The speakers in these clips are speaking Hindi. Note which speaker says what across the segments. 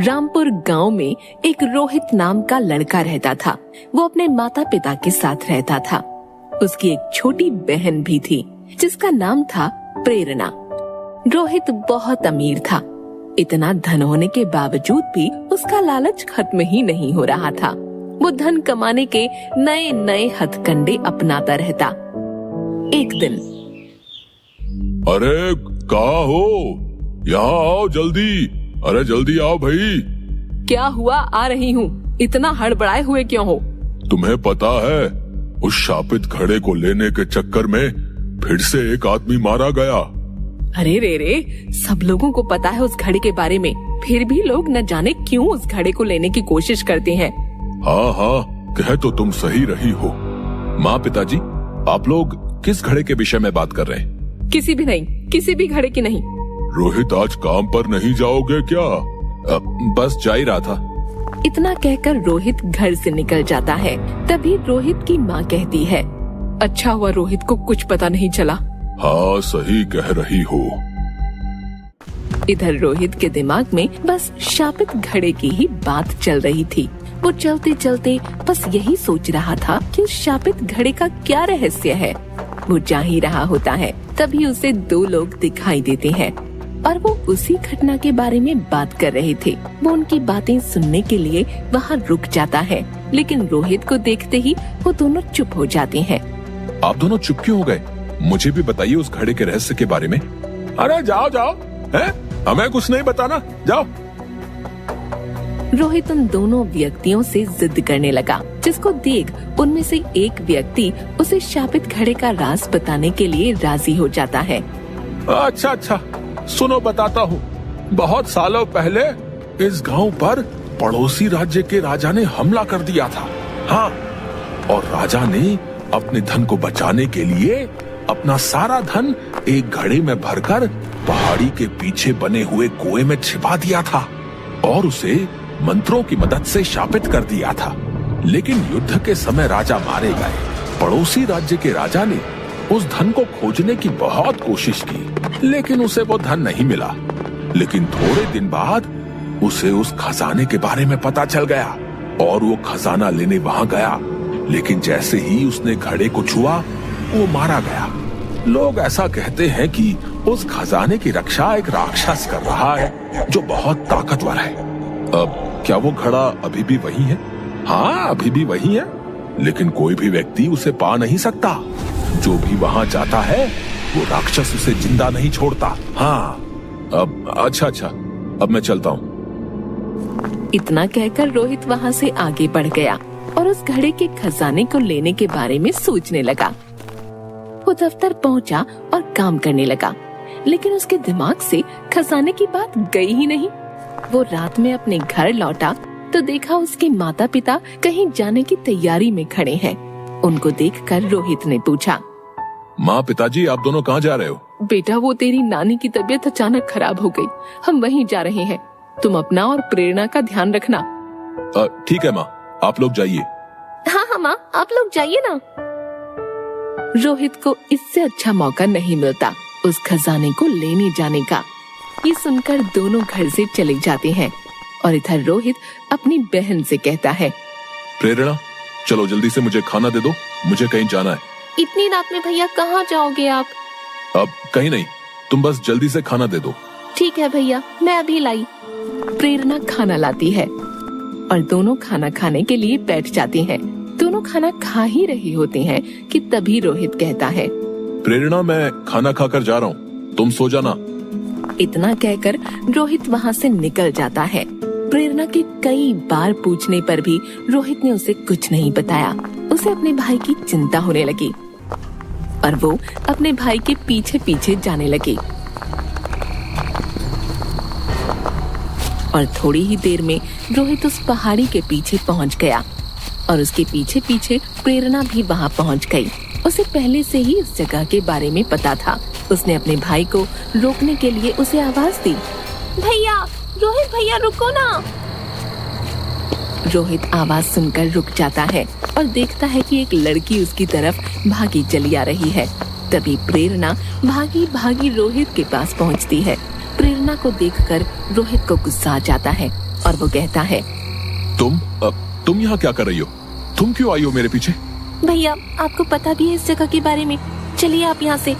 Speaker 1: रामपुर गांव में एक रोहित नाम का लड़का रहता था। वो अपने माता पिता के साथ रहता था। उसकी एक छोटी बहन भी थी जिसका नाम था प्रेरणा। रोहित बहुत अमीर था। इतना धन होने के बावजूद भी उसका लालच खत्म ही नहीं हो रहा था। वो धन कमाने के नए नए हथकंडे अपनाता रहता। एक दिन,
Speaker 2: अरे कहाँ हो? यहाँ आओ जल्दी। अरे जल्दी आओ भाई।
Speaker 1: क्या हुआ? आ रही हूँ। इतना हड़बड़ाए हुए क्यों हो?
Speaker 2: तुम्हें पता है उस शापित घड़े को लेने के चक्कर में फिर से एक आदमी मारा गया।
Speaker 1: अरे रे, सब लोगों को पता है उस घड़े के बारे में, फिर भी लोग न जाने क्यों उस घड़े को लेने की कोशिश करते हैं।
Speaker 2: हाँ, कह तो तुम सही रही हो। माँ पिताजी, आप लोग किस घड़े के विषय में बात कर रहे हैं?
Speaker 1: किसी भी नहीं, किसी भी घड़े की नहीं।
Speaker 2: रोहित, आज काम पर नहीं जाओगे क्या?
Speaker 3: बस जा ही रहा था।
Speaker 1: इतना कहकर रोहित घर से निकल जाता है। तभी रोहित की माँ कहती है, अच्छा हुआ रोहित को कुछ पता नहीं चला।
Speaker 2: हाँ, सही कह रही हो।
Speaker 1: इधर रोहित के दिमाग में बस शापित घड़े की ही बात चल रही थी। वो चलते चलते बस यही सोच रहा था कि उस शापित घड़े का क्या रहस्य है। वो जा ही रहा होता है, तभी उसे दो लोग दिखाई देते हैं और वो उसी घटना के बारे में बात कर रहे थे। वो उनकी बातें सुनने के लिए वहाँ रुक जाता है, लेकिन रोहित को देखते ही वो दोनों चुप हो जाते हैं।
Speaker 3: आप दोनों चुप क्यों हो गए? मुझे भी बताइए उस घड़े के रहस्य के बारे में।
Speaker 2: अरे जाओ जाओ, हैं? हमें कुछ नहीं बताना, जाओ।
Speaker 1: रोहित उन दोनों व्यक्तियों से जिद करने लगा, जिसको देख उनमें से एक व्यक्ति उसे शापित घड़े का राज बताने के लिए राजी हो जाता है।
Speaker 3: अच्छा, सुनो बताता हूँ। बहुत सालों पहले इस गांव पर पड़ोसी राज्य के राजा ने हमला कर दिया था। हाँ, और राजा ने अपने धन को बचाने के लिए अपना सारा धन एक घड़े में भरकर पहाड़ी के पीछे बने हुए कुएं में छिपा दिया था और उसे मंत्रों की मदद से शापित कर दिया था। लेकिन युद्ध के समय राजा मारे गए। पड़ोसी राज्य के राजा ने उस धन को खोजने की बहुत कोशिश की, लेकिन उसे वो धन नहीं मिला। लेकिन थोड़े दिन बाद उसे उस खजाने के बारे में पता चल गया और वो खजाना लेने वहां गया। लेकिन जैसे ही उसने घड़े को छुआ, वो मारा गया। लोग ऐसा कहते हैं कि उस खजाने की रक्षा एक राक्षस कर रहा है जो बहुत ताकतवर है।
Speaker 2: अब क्या वो घड़ा अभी भी वही है?
Speaker 3: हाँ, अभी भी वही है,
Speaker 2: लेकिन कोई भी व्यक्ति उसे पा नहीं सकता।
Speaker 3: जो भी वहाँ जाता है वो राक्षस उसे जिंदा नहीं छोड़ता। हाँ,
Speaker 2: अब अच्छा, अब मैं चलता हूँ।
Speaker 1: इतना कहकर रोहित वहाँ से आगे बढ़ गया और उस घड़े के खजाने को लेने के बारे में सोचने लगा। वो दफ्तर पहुँचा और काम करने लगा, लेकिन उसके दिमाग से खजाने की बात गई ही नहीं। वो रात में अपने घर लौटा तो देखा उसके माता पिता कहीं जाने की तैयारी में खड़े हैं। उनको देखकर रोहित ने पूछा,
Speaker 2: माँ पिताजी, आप दोनों कहाँ जा रहे हो?
Speaker 1: बेटा, वो तेरी नानी की तबीयत अचानक खराब हो गई, हम वहीं जा रहे हैं। तुम अपना और प्रेरणा का ध्यान रखना।
Speaker 2: ठीक है माँ, आप लोग जाइए।
Speaker 1: हाँ माँ, आप लोग जाइए ना। रोहित को इससे अच्छा मौका नहीं मिलता उस खजाने को लेने जाने का। ये सुनकर दोनों घर से चले जाते हैं और इधर रोहित अपनी बहन से कहता है,
Speaker 2: प्रेरणा, चलो जल्दी से मुझे खाना दे दो, मुझे कहीं जाना है।
Speaker 1: इतनी रात में भैया कहाँ जाओगे आप?
Speaker 2: अब कहीं नहीं, तुम बस जल्दी से खाना दे दो।
Speaker 1: ठीक है भैया, मैं अभी लाई। प्रेरणा खाना लाती है और दोनों खाना खाने के लिए बैठ जाते हैं। दोनों खाना खा ही रहे होते हैं कि तभी रोहित कहता है,
Speaker 2: प्रेरणा, मैं खाना खाकर जा रहा हूँ, तुम सो जाना।
Speaker 1: इतना कहकर रोहित वहाँ से निकल जाता है। प्रेरणा के कई बार पूछने पर भी रोहित ने उसे कुछ नहीं बताया। उसे अपने भाई की चिंता होने लगी और वो अपने भाई के पीछे पीछे जाने लगी। और थोड़ी ही देर में रोहित उस पहाड़ी के पीछे पहुंच गया और उसके पीछे पीछे प्रेरणा भी वहां पहुंच गई। उसे पहले से ही उस जगह के बारे में पता था। उसने अपने भाई को रोकने के लिए उसे आवाज दी, भैया, रोहित भैया, रुको ना। रोहित आवाज सुनकर रुक जाता है और देखता है कि एक लड़की उसकी तरफ भागी चली आ रही है। तभी प्रेरणा भागी भागी रोहित के पास पहुंचती है। प्रेरणा को देखकर रोहित को गुस्सा आ जाता है और वो कहता है,
Speaker 2: तुम यहाँ क्या कर रही हो? तुम क्यों आई हो मेरे पीछे?
Speaker 1: भैया आपको पता भी है इस जगह के बारे में, चलिए आप यहाँ से।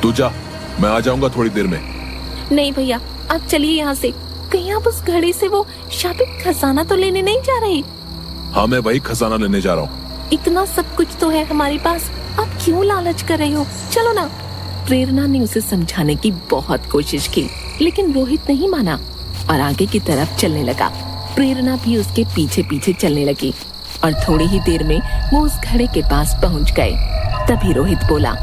Speaker 2: तू जा, मैं आ जाऊंगा थोड़ी देर में।
Speaker 1: नहीं भैया आप चलिए यहाँ से, कहीं आप उस घड़े से वो शापित खजाना तो लेने नहीं जा रहे?
Speaker 2: हाँ मैं वही खजाना लेने जा रहा हूँ।
Speaker 1: इतना सब कुछ तो है हमारे पास, आप क्यों लालच कर रहे हो? चलो ना। प्रेरणा ने उसे समझाने की बहुत कोशिश की, लेकिन रोहित नहीं माना और आगे की तरफ चलने लगा। प्रेरणा भी उसके पीछे पीछे चलने लगी और थोड़ी ही देर में वो उस घड़े के पास पहुंच गए। तभी रोहित बोला,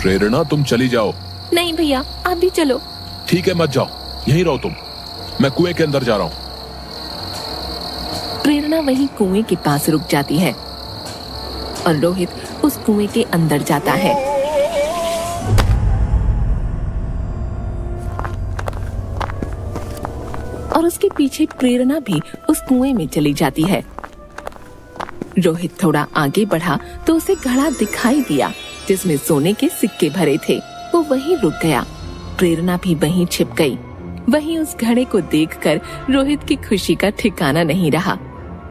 Speaker 2: प्रेरणा तुम चली जाओ।
Speaker 1: नहीं भैया आप भी चलो।
Speaker 2: ठीक है मत जाओ, यहीं रहो तुम, मैं कुएं के अंदर जा रहा हूँ।
Speaker 1: प्रेरणा वहीं कुएं के पास रुक जाती है और रोहित उस कुएं के अंदर जाता है। और उसके पीछे प्रेरणा भी उस कुएं में चली जाती है। रोहित थोड़ा आगे बढ़ा तो उसे घड़ा दिखाई दिया जिसमें सोने के सिक्के भरे थे। वो वहीं रुक गया। प्रेरणा भी वहीं छिप गई। वहीं उस घड़े को देखकर रोहित की खुशी का ठिकाना नहीं रहा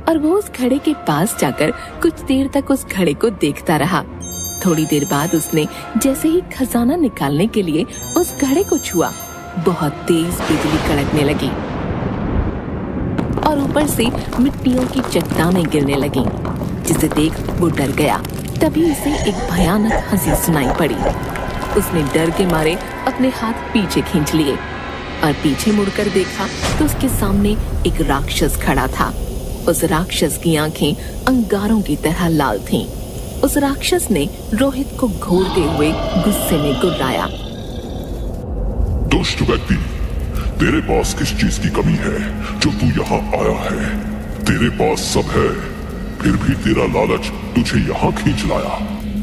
Speaker 1: और वो उस घड़े के पास जाकर कुछ देर तक उस घड़े को देखता रहा। थोड़ी देर बाद उसने जैसे ही खजाना निकालने के लिए उस घड़े को छुआ, बहुत तेज बिजली कड़कने लगी और ऊपर से मिट्टियों की चट्टानें गिरने लगीं, जिसे देख वो डर गया। तभी उसे एक भयानक हंसी सुनाई पड़ी। उसने डर के मारे अपने हाथ पीछे खींच लिए और पीछे मुड़कर देखा तो उसके सामने एक राक्षस खड़ा था। उस राक्षस की आंखें अंगारों की तरह लाल थीं। उस राक्षस ने रोहित को घूरते हुए गुस्से में गुर्राया,
Speaker 4: दुष्ट व्यक्ति, तेरे पास किस चीज की कमी है जो तू यहाँ आया है? तेरे पास सब है, फिर भी तेरा लालच तुझे यहाँ खींच लाया।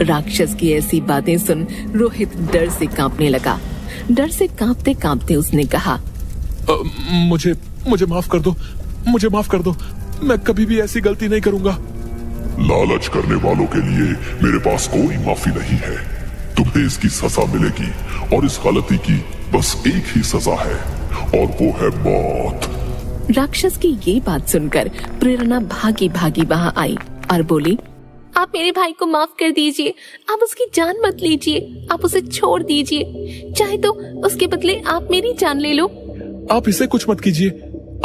Speaker 1: राक्षस की ऐसी बातें सुन रोहित डर से कांपने लगा। डर से कांपते कांपते उसने कहा,
Speaker 3: मुझे माफ कर दो, मुझे माफ कर दो, मैं कभी भी ऐसी गलती नहीं करूंगा।
Speaker 4: लालच करने वालों के लिए मेरे पास कोई माफी नहीं है। तुम्हें इसकी सजा मिलेगी और इस गलती की बस एक ही सजा है और वो है मौत।
Speaker 1: राक्षस की ये बात सुनकर प्रेरणा भागी भागी वहाँ आई और बोली, आप मेरे भाई को माफ कर दीजिए, आप उसकी जान मत लीजिए, आप उसे छोड़ दीजिए, चाहे तो उसके बदले आप मेरी जान ले लो।
Speaker 3: आप इसे कुछ मत कीजिए,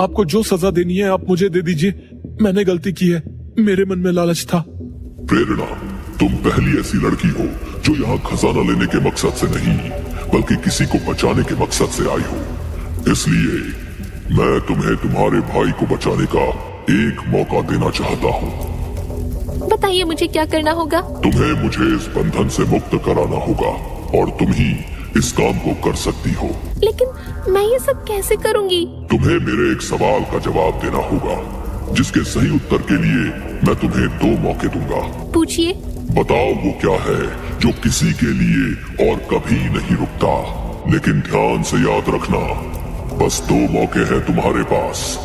Speaker 3: आपको जो सजा देनी है आप मुझे दे दीजिए। मैंने गलती की है, मेरे मन में लालच था।
Speaker 4: प्रेरणा, तुम पहली ऐसी लड़की हो जो यहाँ खजाना लेने के मकसद से नहीं बल्कि किसी को बचाने के मकसद से आई हो। इसलिए मैं तुम्हें तुम्हारे भाई को बचाने का एक मौका देना चाहता हूँ।
Speaker 1: बताइए मुझे क्या करना होगा?
Speaker 4: तुम्हें मुझे इस बंधन से मुक्त कराना होगा और तुम ही इस काम को कर सकती हो।
Speaker 1: लेकिन मैं ये सब कैसे करूँगी?
Speaker 4: तुम्हें मेरे एक सवाल का जवाब देना होगा, जिसके सही उत्तर के लिए मैं तुम्हें 2 मौके दूंगा।
Speaker 1: पूछिए।
Speaker 4: बताओ वो क्या है जो किसी के लिए और कभी नहीं रुकता। लेकिन ध्यान से याद रखना, बस 2 मौके हैं तुम्हारे पास।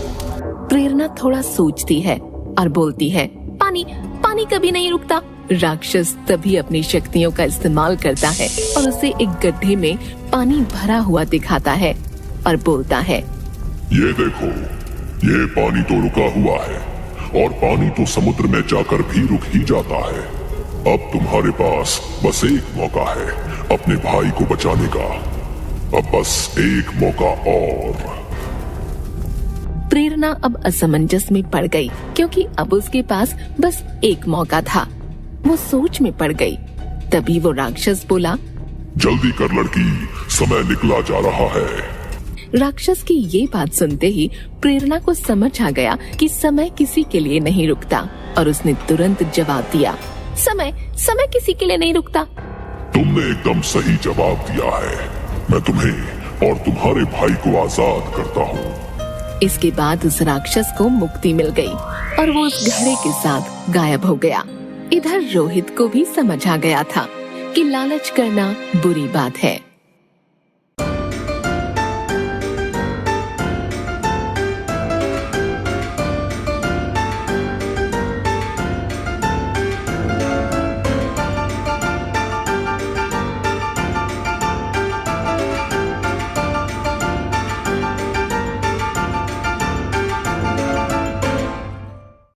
Speaker 1: प्रेरणा थोड़ा सोचती है और बोलती है, पानी, पानी कभी नहीं रुकता। राक्षस तभी अपनी शक्तियों का इस्तेमाल करता है और उसे एक गड्ढे में पानी भरा हुआ दिखाता है और बोलता है,
Speaker 4: ये देखो, ये पानी तो रुका हुआ है और पानी तो समुद्र में जाकर भी रुक ही जाता है। अब तुम्हारे पास बस एक मौका है अपने भाई को बचाने का। अब बस एक मौका और।
Speaker 1: प्रेरणा अब असमंजस में पड़ गई क्योंकि अब उसके पास बस एक मौका था। वो सोच में पड़ गई। तभी वो राक्षस बोला,
Speaker 4: जल्दी कर लड़की, समय निकला जा रहा है।
Speaker 1: राक्षस की ये बात सुनते ही प्रेरणा को समझ आ गया कि समय किसी के लिए नहीं रुकता और उसने तुरंत जवाब दिया, समय किसी के लिए नहीं रुकता।
Speaker 4: तुमने एकदम सही जवाब दिया है। मैं तुम्हें और तुम्हारे भाई को आजाद करता हूँ।
Speaker 1: इसके बाद उस राक्षस को मुक्ति मिल गई और वो उस घड़े के साथ गायब हो गया। इधर रोहित को भी समझ आ गया था कि लालच करना बुरी बात है।